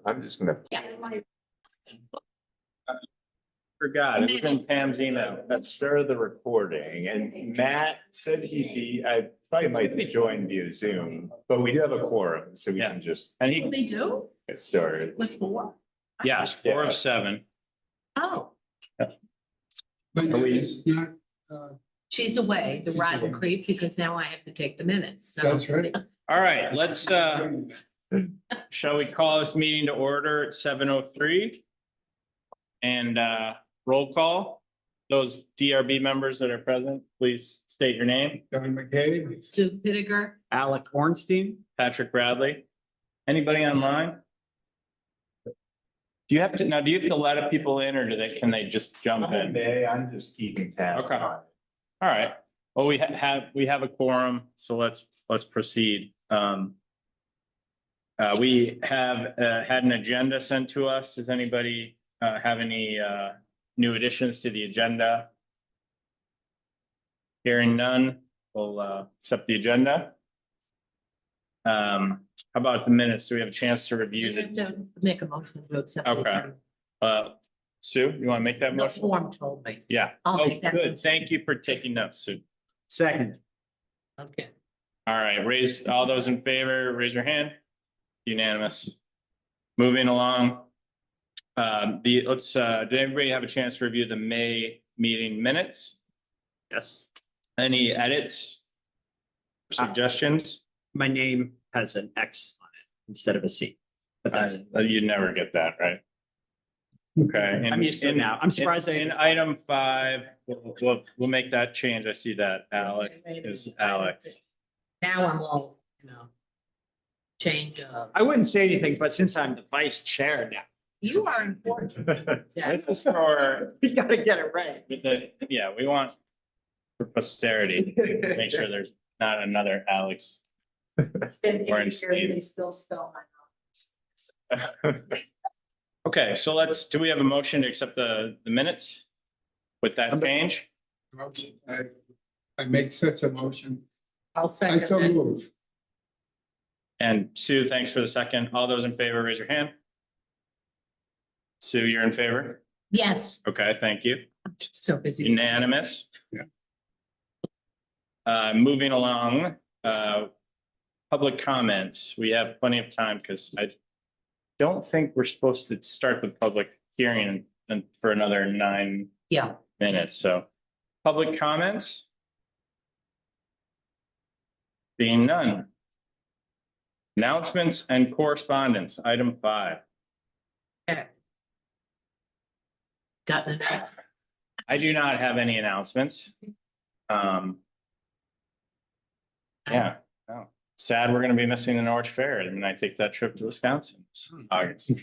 I'm just gonna. Yeah. Forgot, it was in Pam's email, that started the recording, and Matt said he'd be, I probably might join via Zoom, but we do have a quorum, so we Yeah. can just And he, They do get started. with 4? yes, 4 of 7. Oh, But Are we- it's not, she's away, the She's Rotten away. Creek, because now I have to take the minutes. So that's right. All right, let's, shall we call this meeting to order at 7:03? And roll call. Those DRB members that are present, please state your name. Don McCabe, Sue Pittiger, Alec Ornstein. Patrick Bradley. Anybody online? Do you have to, now, do you have to let people in or can they just jump in? I'm just keeping tabs Okay. on it. All right, well, we have a quorum, so let's proceed. We have had an agenda sent to us. Does anybody have any new additions to the agenda? Hearing none, we'll accept the agenda. How about the minutes? Do we have a chance to review you have the, to make a motion to accept. the Okay. agenda. Sue, you want to make that The motion? form told me. Yeah. I'll Oh, make that good. motion. Thank you for taking notes, Sue. Second. Okay. All right, raise, all those in favor, raise your hand. Unanimous. Moving along. Did everybody have a chance to review the May meeting minutes? Yes. Any edits? Suggestions? My name has an X on it instead of a C. But that's it. You never get that, right? Okay. I'm used to it now. I'm surprised they- In item 5, we'll make that change. I see that Alec is Alex. Now I'm all, change. I wouldn't say anything, but since I'm the vice chair now, You are important. This is for, we gotta get it right. yeah, we want for posterity, make sure there's not another Alex. It's been 8 Or years, Steve. they still spell my name. Okay, so do we have a motion to accept the minutes? With that change? motion, I make such a motion. I'll I second so it. move. And Sue, thanks for the second. All those in favor, raise your hand. Sue, you're in favor? Yes, Okay, thank you. so busy. Unanimous. Yeah. Moving along, public comments. We have plenty of time because I don't think we're supposed to start the public hearing for another 9 Yeah, minutes, so public comments? Being none. Announcements and correspondence, item 5. okay. Got it. I do not have any announcements. Yeah, no. Sad we're gonna be missing the Norwich Fair and I take that trip to Wisconsin this August.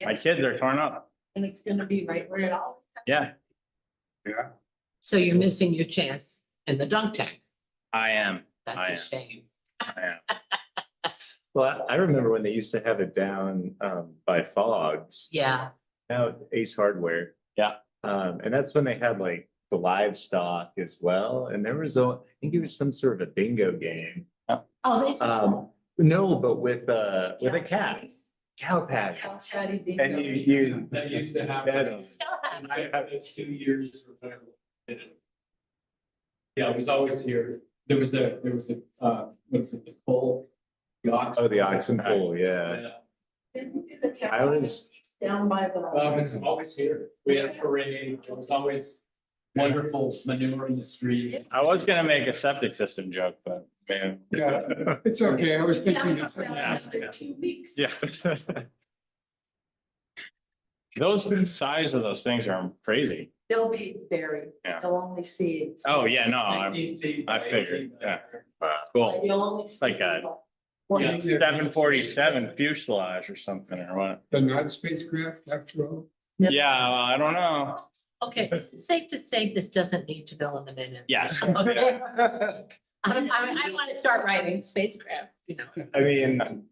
My kids are torn up. And it's gonna be right where it all. Yeah, Yeah, So you're missing your chance in the dunk tank. I am. That's I a am. shame. I am. Well, I remember when they used to have it down by Fogs, Yeah, now Ace Hardware. Yeah. And that's when they had like the livestock as well, and there was I think it was some sort of a bingo game. oh, they still. No, but with a cat, cow patch. Cow patty And bingo. you. That used to happen. that- still have. I have this 2 years. Yeah, it was always here. There was a, what is it, the pole? The ox. Oh, the oxen pull, yeah. Didn't we do the cow I patty was- down by the. It's always here. We had a parade. It was always wonderful manure in the street. I was gonna make a septic system joke, but man. Yeah, it's okay. I was thinking. Cows this- down after 2 weeks. Yeah. The size of those things are crazy. They'll be buried. Yeah. They'll only see. Oh, yeah, no, I 19 feet I by figured, 18. yeah. Cool. You'll only see. Like a- Yeah. 747 fuselage or something or what? The not spacecraft after all. Yeah, well, I don't know. Okay, is it safe to say this doesn't need to go in the minutes? Yes. Okay. I want to start writing spacecraft, I mean,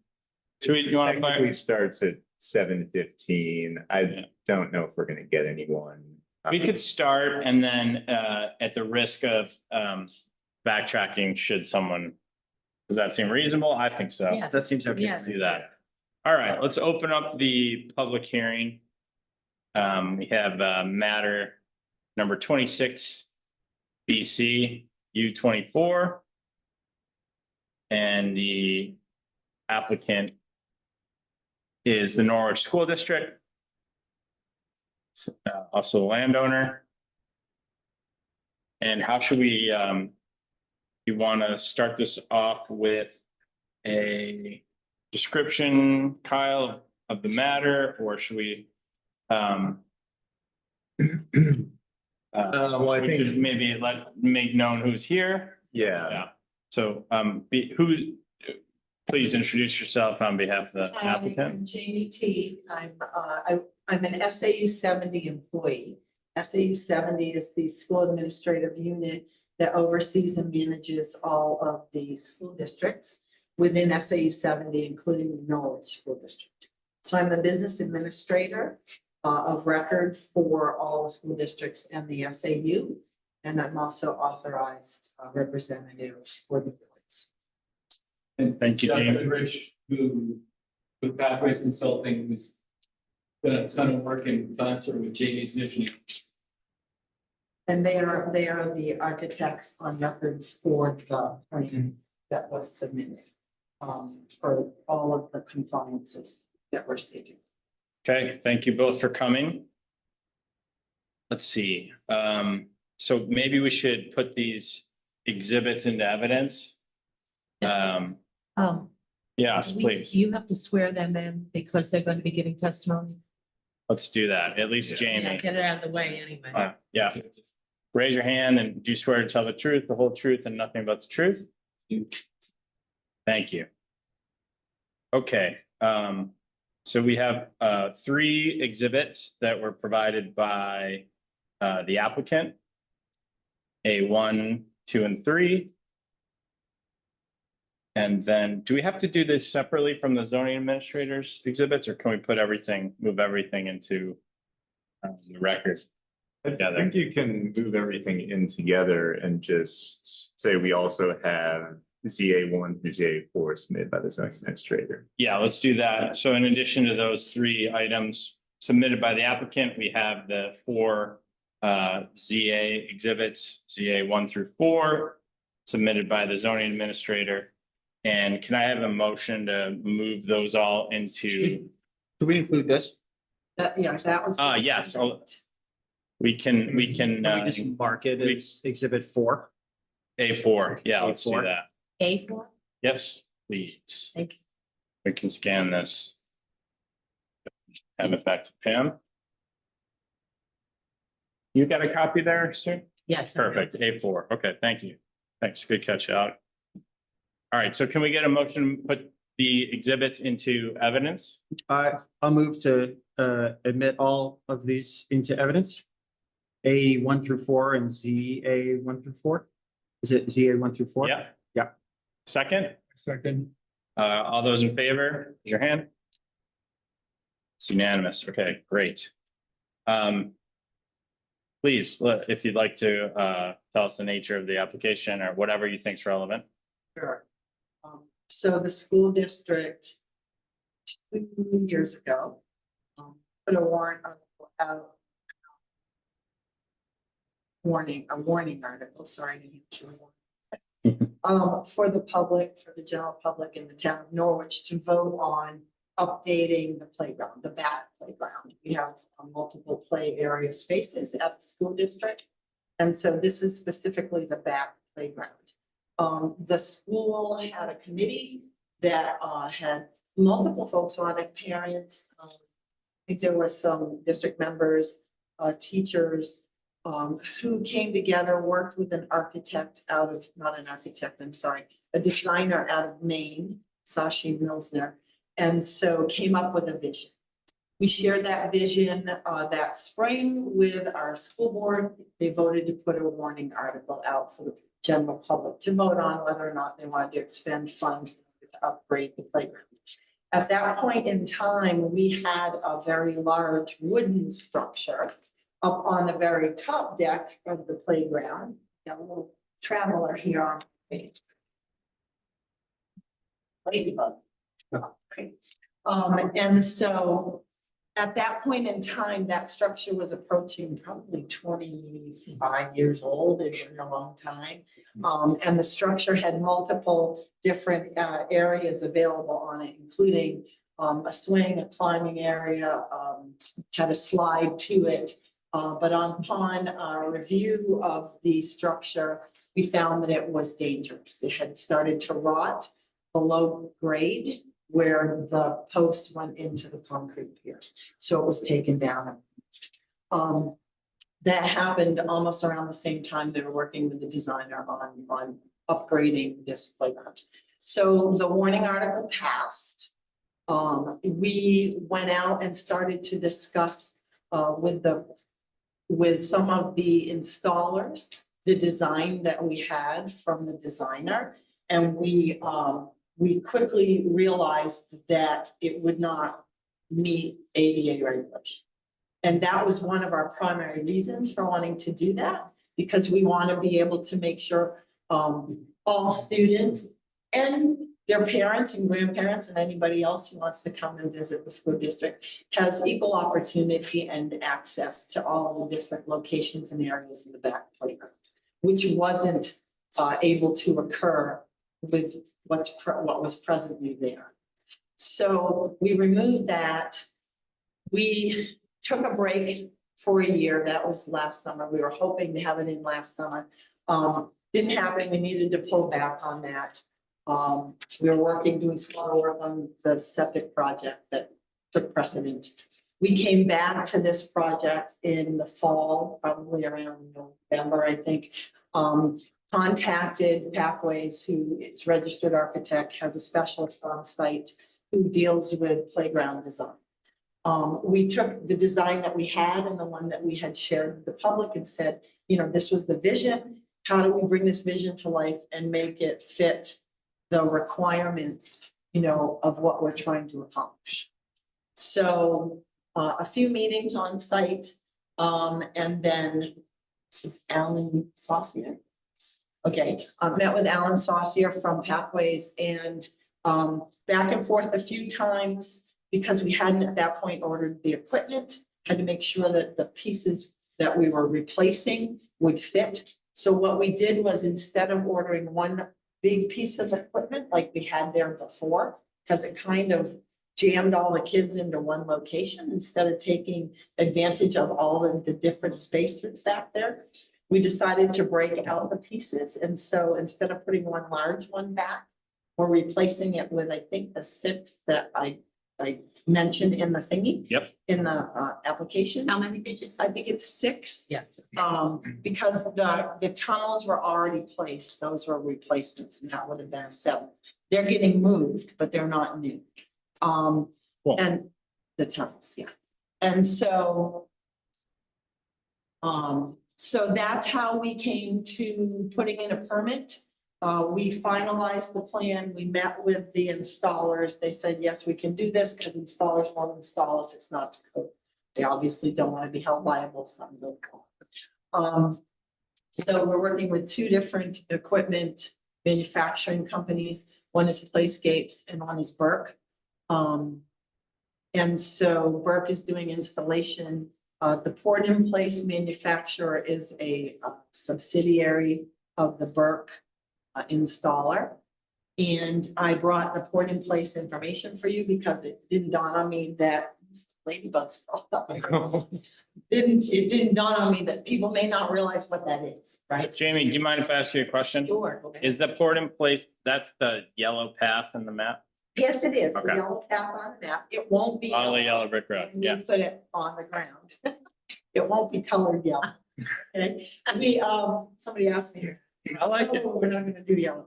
Should we, you want technically to, starts at 7:15. I Yeah. don't know if we're gonna get anyone. we could start and then at the risk of backtracking, should someone Does that seem reasonable? I think so. Yes. That seems okay. Yes. Do that. All right, let's open up the public hearing. We have matter number 26 BC U24. And the applicant is the Norwich School District. Also a landowner. And how should we, you want to start this off with a description, Kyle, of the matter, or should we? Well, I we think, could maybe make known who's here. yeah, Yeah. So, please introduce yourself on behalf of the Hi, applicant. I'm Jamie T. I'm an SAU 70 employee. SAU 70 is the school administrative unit that oversees and manages all of the school districts within SAU 70, including the Norwich School District. So I'm the business administrator of record for all the school districts and the SAU. And I'm also authorized representative for the boards. And Thank you, Jeff Jamie. Goodrich, who, with Pathways Consulting, who's done a ton of work in concert with Jamie's vision. And they are the architects on record for the plan that was submitted for all of the compliances that we're seeking. Okay, thank you both for coming. Let's see, so maybe we should put these exhibits into evidence. Yes, please, You have to swear them in because they're going to be giving testimony. let's do that, at least Yeah. Jamie. Get it out of the way anyway. Yeah, raise your hand and do you swear to tell the truth, the whole truth and nothing but the truth? Thank you. Okay, so we have three exhibits that were provided by the applicant. A1, 2, and 3. And then, do we have to do this separately from the zoning administrators exhibits, or can we put everything, move everything into the record? I think you can move everything in together and just say we also have ZA1 through ZA4 submitted by the zoning administrator. Yeah, let's do that. So in addition to those three items submitted by the applicant, we have the four ZA exhibits, ZA 1 through 4, submitted by the zoning administrator. And can I have a motion to move those all into, Do we include this? That was. yes, we can, Can we just mark it we- as exhibit 4? A4, yeah, let's do A4. that. A4? Yes, please. Thank you. We can scan this. Have it back to Pam. You got a copy there, sir? Yes. Perfect, A4. Okay, thank you. Thanks, good catch out. All right, so can we get a motion, to put the exhibits into evidence? I'll move to admit all of these into evidence. A1 through 4 and ZA1 through 4? Is it ZA1 through 4? Yeah. Yeah. Second, Second. all those in favor, raise your hand. It's unanimous. Okay, great. Please, if you'd like to tell us the nature of the application or whatever you think is relevant. Sure. So the school district 2 years ago put a warrant article out. A warning article, sorry. New Hampshire warning. For the public, for the general public in the town of Norwich to vote on updating the playground, the back playground. We have multiple play area spaces at the school district. And so this is specifically the back playground. The school had a committee that had multiple folks on it, parents. I think there were some district members, teachers, who came together, worked with an architect out of, not an architect, I'm sorry, a designer out of Maine, Sashi Milsner, and so came up with a vision. We shared that vision that spring with our school board. They voted to put a warning article out for the general public to vote on whether or not they wanted to expend funds to upgrade the playground. At that point in time, we had a very large wooden structure up on the very top deck of the playground. Got a little traveler here on the page. Ladybug. And so at that point in time, that structure was approaching probably 25 years old. It had been a long time. And the structure had multiple different areas available on it, including a swing, a climbing area, had a slide to it. But upon our review of the structure, we found that it was dangerous. It had started to rot below grade where the posts went into the concrete piers. So it was taken down. That happened almost around the same time they were working with the designer on upgrading this playground. So the warning article passed. We went out and started to discuss with some of the installers, the design that we had from the designer. And we quickly realized that it would not meet ADA regulation. And that was one of our primary reasons for wanting to do that, because we want to be able to make sure all students and their parents and grandparents and anybody else who wants to come and visit the school district has equal opportunity and access to all the different locations and areas in the back playground, which wasn't able to occur with what was presently there. So we removed that. We took a break for a year. That was last summer. We were hoping to have it in last summer. Didn't happen. We needed to pull back on that. We were doing some other work on the septic project that took precedent. We came back to this project in the fall, probably around November, I think. Contacted Pathways, who is registered architect, has a specialist on site who deals with playground design. We took the design that we had and the one that we had shared with the public and said, this was the vision. How do we bring this vision to life and make it fit the requirements, of what we're trying to accomplish? So a few meetings on site, and then is Alan Saucier. Okay, met with Alan Saucier from Pathways and back and forth a few times because we hadn't at that point ordered the equipment, had to make sure that the pieces that we were replacing would fit. So what we did was, instead of ordering one big piece of equipment like we had there before, because it kind of jammed all the kids into one location instead of taking advantage of all of the different space that's back there, we decided to break out the pieces. And so instead of putting one large one back, we're replacing it with, I think, the 6 that I mentioned in the thingy. Yep. In the application. How many did you say? I think it's 6. Yes. Because the tunnels were already placed, those were replacements, and that would have been a 7. They're getting moved, but they're not new. Cool. And the tunnels, yeah. And so that's how we came to putting in a permit. We finalized the plan. We met with the installers. They said, yes, we can do this because installers won't install if it's not to code. They obviously don't want to be held liable. Some don't. So we're working with 2 different equipment manufacturing companies. One is Playscapes and one is Burke. And so Burke is doing installation. The Port in Place manufacturer is a subsidiary of the Burke installer. And I brought the Port in Place information for you because it didn't dawn on me that ladybugs. It didn't dawn on me that people may not realize what that is, right? Jamie, do you mind if I ask you a question? Sure. Is the port in place, that's the yellow path in the map? Yes, it is. The Okay. yellow path on the map. It won't be. All the yellow brick road, when yeah. you put it on the ground. It won't be colored yellow. Okay, somebody asked me. I like it. "Oh, we're not gonna do yellow.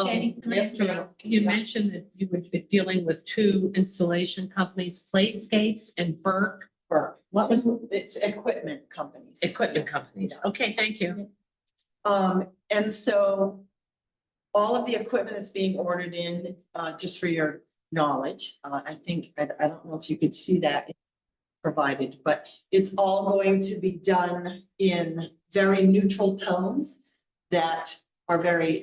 Jenny, can I Yes, ask you, ma'am. you Yeah. mentioned that you would be dealing with 2 installation companies, Playscapes and Burke Burke. What was, it's equipment companies. equipment companies. Okay, thank you. And so all of the equipment that's being ordered in, just for your knowledge, I think, I don't know if you could see that provided, but it's all going to be done in very neutral tones that are very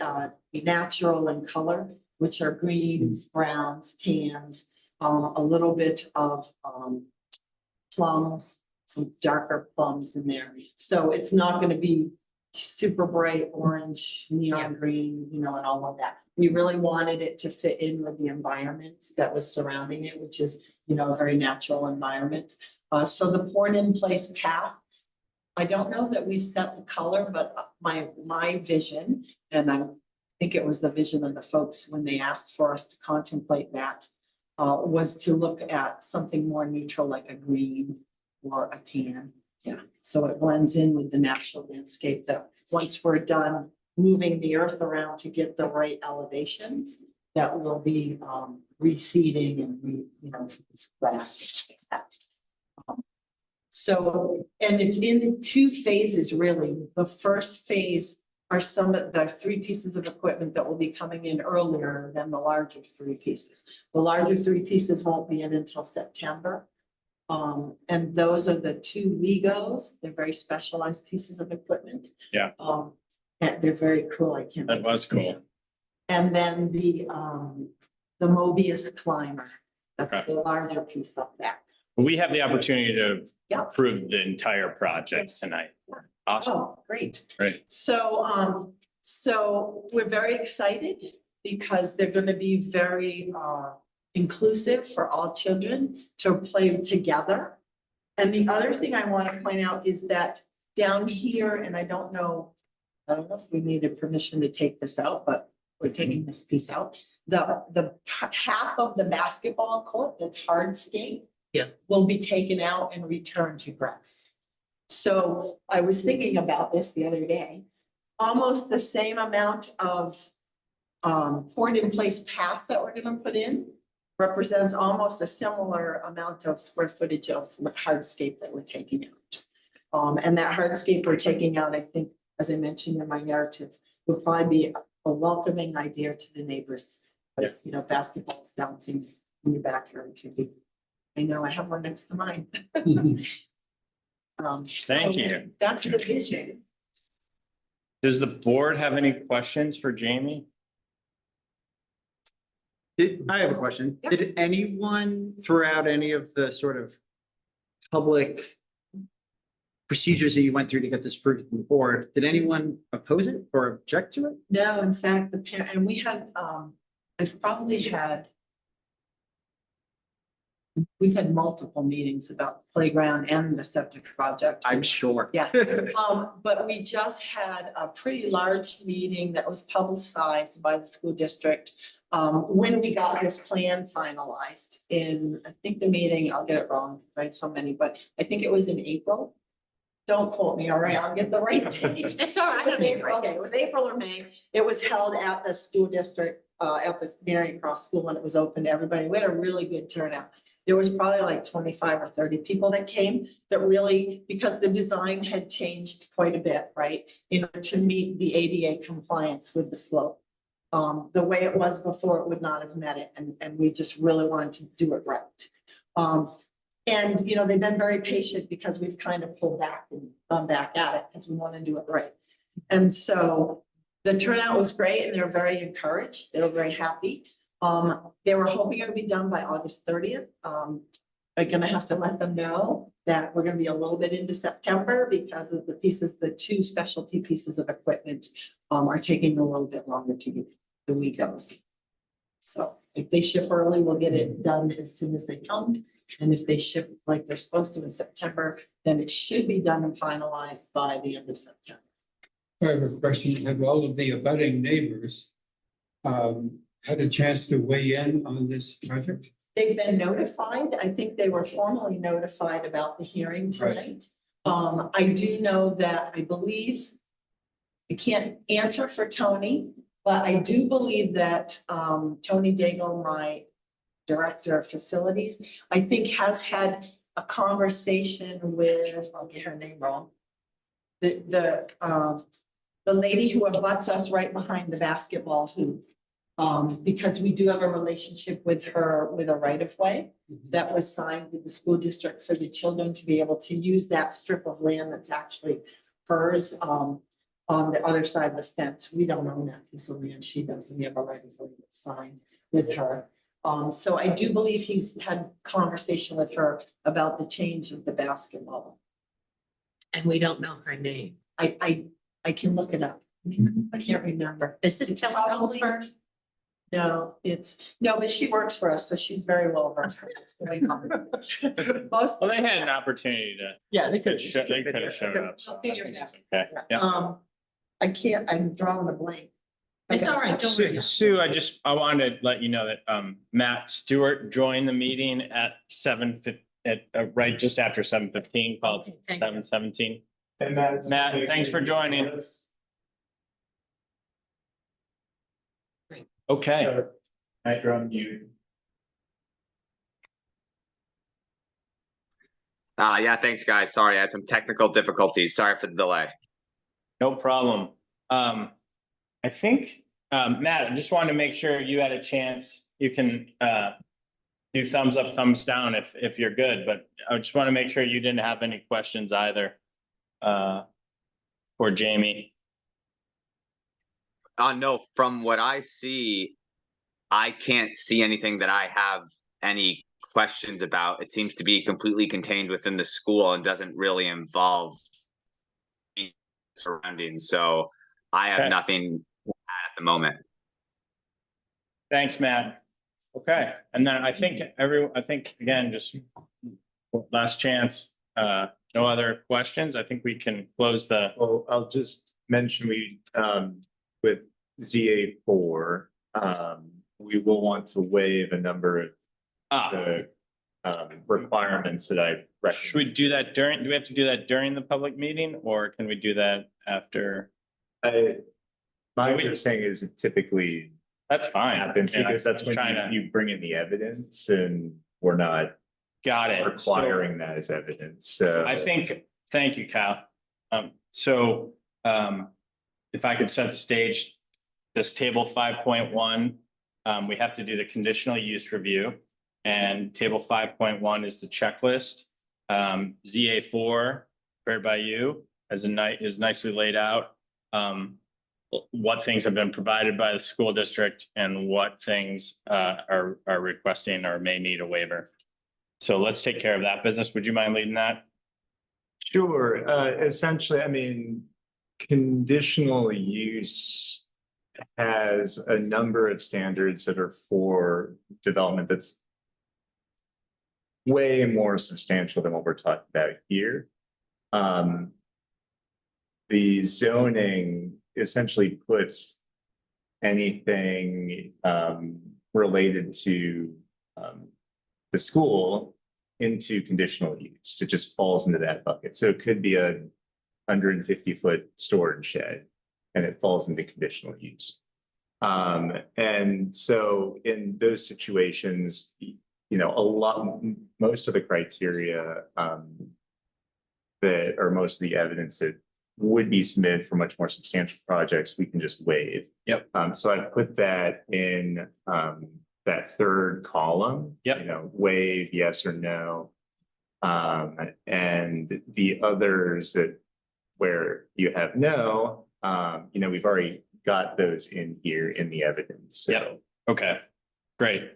natural in color. which are greens, browns, tans, a little bit of, plums, some darker plums in there. So it's not gonna be super bright orange, neon green, you know, and all of that. We really wanted it to fit in with the environment that was surrounding it, which is, you know, a very natural environment. So the poured in place path, I don't know that we set the color, but my vision, and I think it was the vision of the folks when they asked for us to contemplate that, was to look at something more neutral, like a green or a tan. Yeah, so it blends in with the natural landscape that once we're done moving the earth around to get the right elevations, that will be reseeding and you know, it's grass. And that. So, and it's in two phases, really. The first phase are some of the three pieces of equipment that will be coming in earlier than the larger three pieces. The larger three pieces won't be in until September. And those are the two Legos. They're very specialized pieces of equipment. Yeah. And they're very cool. I can't. That wait to was see cool. them. And then the Mobius climber, that's Okay. the larger piece up there. We have the opportunity to Yeah. approve the entire project tonight. Awesome, Oh, great. great. So, so we're very excited because they're gonna be very, inclusive for all children to play together. And the other thing I want to point out is that down here, and I don't know if we needed permission to take this out, but we're taking this piece out. The half of the basketball court that's hardscape. Yeah. Will be taken out and returned to grass. So I was thinking about this the other day. Almost the same amount of poured in place path that we're gonna put in represents almost a similar amount of square footage of hardscape that we're taking out. And that hardscape we're taking out, I think, as I mentioned in my narrative, would probably be a welcoming idea to the neighbors. Because, you know, basketball's bouncing in your backyard can be. I know, I have one next to mine. Thank so you. That's the vision. Does the board have any questions for Jamie? I have a question. Yeah. Did anyone throughout any of the sort of public procedures that you went through to get this approved from the board, did anyone oppose it or object to it? No, in fact, the parent, and we had, I've probably had. We've had multiple meetings about the playground and the septic project. I'm sure. Yeah. But we just had a pretty large meeting that was publicized by the school district. When we got this plan finalized in, I think the meeting, I'll get it wrong, because I have so many, but I think it was in April. Don't quote me, all right, I'll get the right date. It's all right. It was April, okay, it was April or May. It was held at the school district, at the Marion Cross School when it was open to everybody. We had a really good turnout. There was probably like 25 or 30 people that came that really, because the design had changed quite a bit, right? In order to meet the ADA compliance with the slope. The way it was before, it would not have met it, and we just really wanted to do it right. And, you know, they've been very patient because we've kind of pulled back and gone back at it because we want to do it right. And so the turnout was great and they were very encouraged. They were very happy. They were hoping it would be done by August 30th. I'm gonna have to let them know that we're gonna be a little bit into September because of the pieces, the two specialty pieces of equipment are taking a little bit longer to get the Legos. So if they ship early, we'll get it done as soon as they come. And if they ship like they're supposed to in September, then it should be done and finalized by the end of September. I have a question. Have all of the abutting neighbors had a chance to weigh in on this project? They've been notified. I think they were formally notified about the hearing tonight. I do know that I believe, I can't answer for Tony, but I do believe that Tony Daigle, my director of facilities, I think has had a conversation with, I'll get her name wrong. The lady who abuts us right behind the basketball hoop. Because we do have a relationship with her with a right of way that was signed with the school district for the children to be able to use that strip of land that's actually hers. on the other side of the fence. We don't own that piece of land. She does. We have a right of way sign with her. So I do believe he's had conversation with her about the change of the basketball. And we don't know her name. I can look it up. I can't remember. Is this It's Kelly probably- Ellsberg? No, but she works for us, so she's very well versed. with what's going on. Most, Well, they had an opportunity to, Yeah, they they could have showed up. so I think it's Okay, yeah. I can't, I'm drawing a blank. It's all right, don't worry. Sue, I wanted to let you know that Matt Stewart joined the meeting at right just after 7:15, called Okay, thank you. 7:17. And Matt, Thanks for joining. Okay, Matt, you're on mute. Yeah, thanks, guys. Sorry, I had some technical difficulties. Sorry for the delay. no problem. I think, Matt, I just wanted to make sure you had a chance. You can do thumbs up, thumbs down if you're good, but I just want to make sure you didn't have any questions either. For Jamie. No, from what I see, I can't see anything that I have any questions about. It seems to be completely contained within the school and doesn't really involve surroundings. So I have Okay. nothing at the moment. Thanks, Matt. Okay, and then I think again, just last chance, no other questions. I think we can close the, Well, I'll just mention with ZA4, we will want to waive a number of the requirements that I should we recommend. do that do we have to do that during the public meeting or can we do that after? My We- understanding is it typically That's fine. happens Yeah, because that's I'm when trying to- you bring in the evidence and we're not Got it. So- requiring that as evidence, so. I think, thank you, Kyle. If I could set the stage, this table 5.1, we have to do the conditional use review. And table 5.1 is the checklist. ZA4, prepared by you, is nicely laid out. What things have been provided by the school district and what things are requesting or may need a waiver. So let's take care of that business. Would you mind leading that? Sure, essentially, I mean, conditional use has a number of standards that are for development that's way more substantial than what we're talking about here. The zoning essentially puts anything related to the school into conditional use. It just falls into that bucket. So it could be a 150-foot storage shed and it falls into conditional use. And so in those situations, most of the criteria that are most of the evidence that would be submitted for much more substantial projects, we can just waive. Yep. So I put that in that third column. Yep. Waive, yes or no. And the others that where you have no, we've already got those in here in the evidence. So. Yep. Okay, great.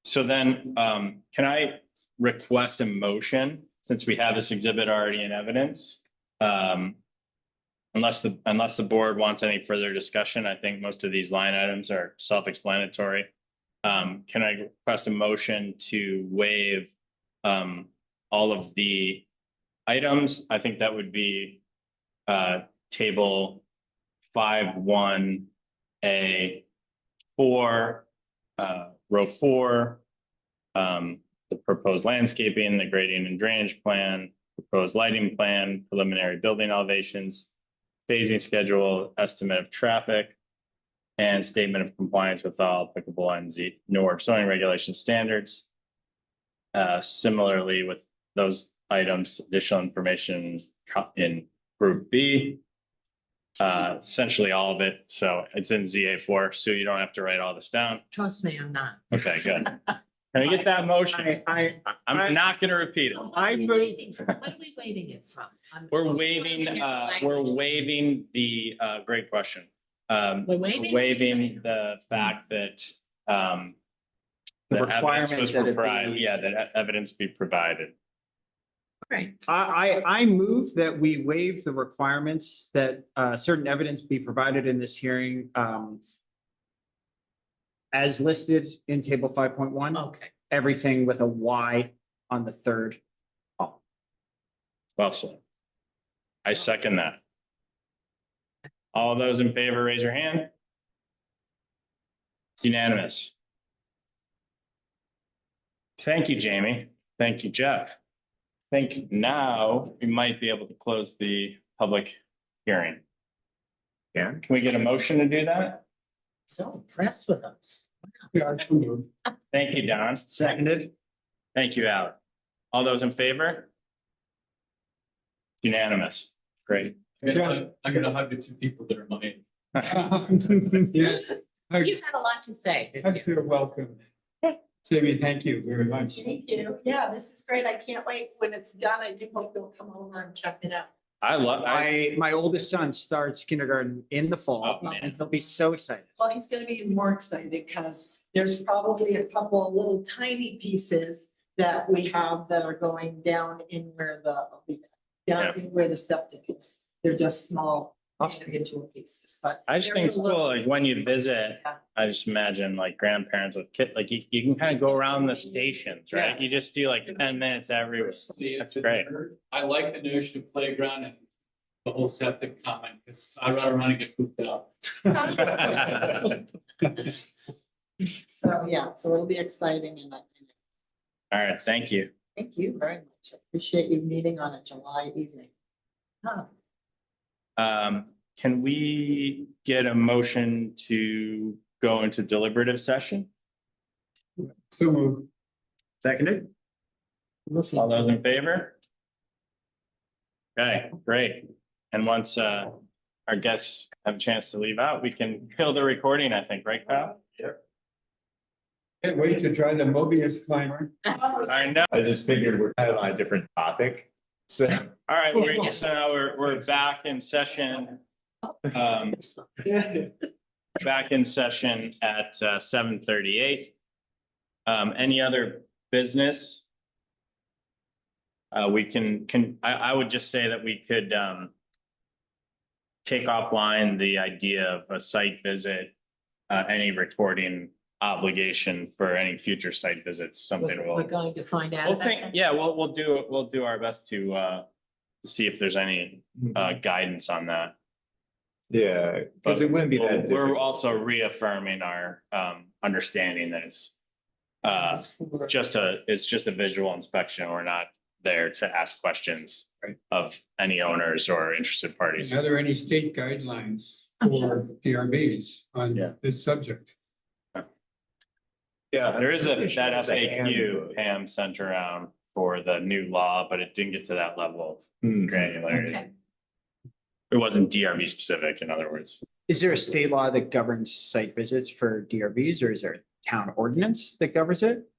So then, can I request a motion, since we have this exhibit already in evidence? Unless the board wants any further discussion, I think most of these line items are self-explanatory. Can I request a motion to waive all of the items? I think that would be table 5.1A4, row 4, the proposed landscaping, the grading and drainage plan, proposed lighting plan, preliminary building elevations, phasing schedule, estimate of traffic, and statement of compliance with all applicable NORD zoning regulation standards. Similarly with those items, additional information in group B. Essentially all of it. So it's in ZA4. So you don't have to write all this down. Trust me, I'm not. Okay, good. Can I get that motion? I'm not gonna repeat it. What are we waiting for? What are we waiting it from? We're waiving the, great question. We're waiving? Waiving the fact that, The the evidence requirement was that it be- provided, yeah, that evidence be provided. Right. I move that we waive the requirements that certain evidence be provided in this hearing. As listed in table 5.1, Okay. everything with a Y on the third. Well said. I second that. All those in favor, raise your hand. It's unanimous. Thank you, Jamie. Thank you, Jeff. Think now we might be able to close the public hearing. Yeah. Can we get a motion to do that? So impressed with us. Yeah, so moved. Thank you, Don. Seconded. Thank you, Al. All those in favor? Unanimous. Great. I'm gonna hug the two people that are mine. Yes, You've had a lot to say. hugs are welcome. Jamie, thank you very much. Thank you. Yeah, this is great. I can't wait when it's done. I do hope you'll come over and check it out. I love, My oldest son starts kindergarten in the fall, Oh, man. and he'll be so excited. Well, he's gonna be more excited because there's probably a couple of little tiny pieces that we have that are going down in where down in where the septic is. They're just small individual pieces, but. I just think it's they're cool, like when you visit, Yeah. I just imagine like grandparents with kids, like you can kind of go around the stations, right? Yeah. You just do like 10 minutes everywhere. That's great. I like the notion of playground and the whole septic comment, because I run around and get pooped out. So, yeah, so it'll be exciting and All right, thank you. thank you very much. I appreciate you meeting on a July evening. Huh. Can we get a motion to go into deliberative session? So moved. Seconded. All those in favor? Okay, great. And once our guests have a chance to leave out, we can kill the recording, I think, right, Kyle? Can't wait to try the Mobius climber. I know. I just figured we're kind of on a different topic. So All right, so now we're back in session. Back in session at 7:38. Any other business? We I would just say that we could take offline the idea of a site visit, any recording obligation for any future site visits, something We're we'll. going to find out. We'll about think, that. yeah, we'll do our best to see if there's any guidance on that. yeah, because it wouldn't be that We're difficult. also reaffirming our understanding that it's just a visual inspection. We're not there to ask questions of any owners or interested parties. Are there any state guidelines for PRBs on Yeah. this subject? Yeah. There is that There's a FAQ handbook. Pam sent around for the new law, but it didn't get to that level of Hmm. granularity. Okay. It wasn't DRB specific, in other words. Is there a state law that governs site visits for DRBs, or is there a town ordinance that governs it?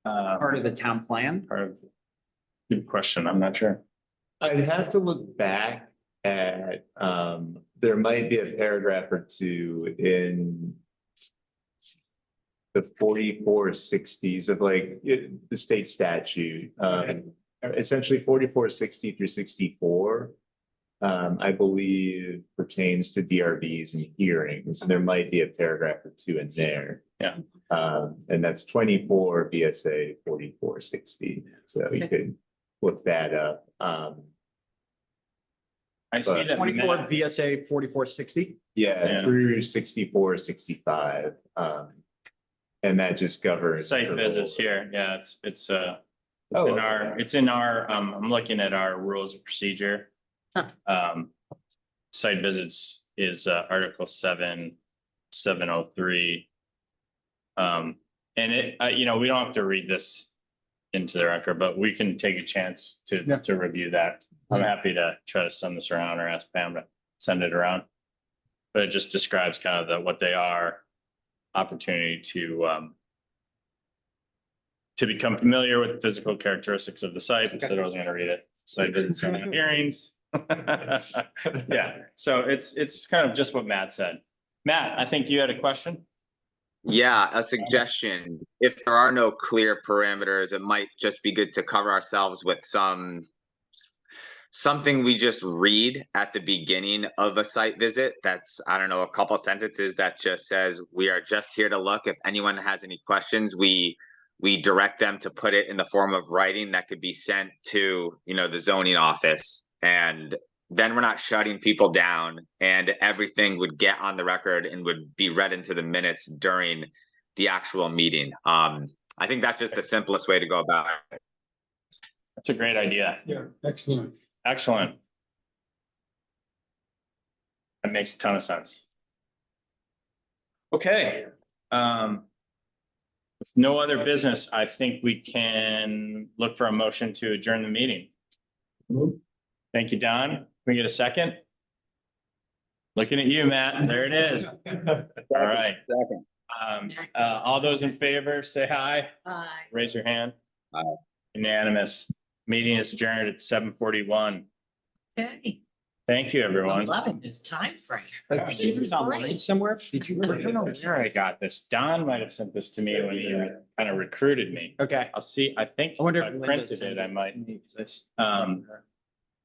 Part of the town plan? Part of, good question, I'm not sure. I'd have to look back at, there might be a paragraph or two in the 4460s of like the state statute, essentially 4460 through 64. I believe pertains to DRBs and hearings, and there might be a paragraph or two in there. Yeah. And that's 24 VSA 4460, so you could look that up. I see that. 24 VSA 4460? Yeah, Yeah. through 64, 65. And that just governs. Site visits here, yeah, it's Oh, it's in our, I'm looking at our rules of procedure. Site visits is Article 703. And it, we don't have to read this into the record, but we can take a chance Yeah. to review that. I'm happy to try to send this around or ask Pam to send it around. But it just describes kind of what they are, opportunity to to become familiar with the physical characteristics of the site. I said I wasn't gonna read it. Site visits are not hearings. Yeah, so it's kind of just what Matt said. Matt, I think you had a question? Yeah, a suggestion. If there are no clear parameters, it might just be good to cover ourselves with something we just read at the beginning of a site visit. That's, I don't know, a couple sentences that just says, we are just here to look. If anyone has any questions, we direct them to put it in the form of writing that could be sent to, the zoning office. And then we're not shutting people down, and everything would get on the record and would be read into the minutes during the actual meeting. I think that's just the simplest way to go about it. That's a great idea. Yeah, excellent. Excellent. That makes a ton of sense. Okay. With no other business, I think we can look for a motion to adjourn the meeting. Thank you, Don. Can we get a second? Looking at you, Matt. There it is. All right. Second. All those in favor, say aye. Aye. Raise your hand. Aye. Unanimous. Meeting is adjourned at 7:41. Okay, Thank you, I'm everyone. loving this time frame. Like, see if it's online Great. somewhere? Did you? I don't know where I got this. Don might have sent this to me when he kind of recruited me. Okay. I'll see, I think I wonder if I if Linda printed sent it, I might.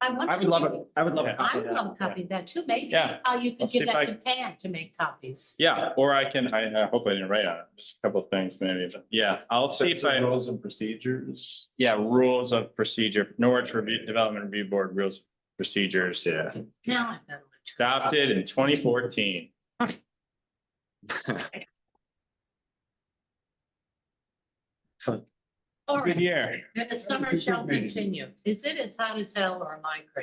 I would love it. I would love a Yeah. copy I of would that. love a copy of that too. Maybe Yeah. you I'll could see give if I- that to Pam to make copies. Yeah, or I can, I hope I didn't write on it, just a couple of things maybe, but yeah, I'll see if I, Rules and procedures. yeah, rules of procedure, Norwich Review, Development Review Board Rules, Procedures, yeah. Now I've got. Adopted in 2014. Excellent. All Good right, year. the summer shall continue. Is it as hot as hell or am I crazy?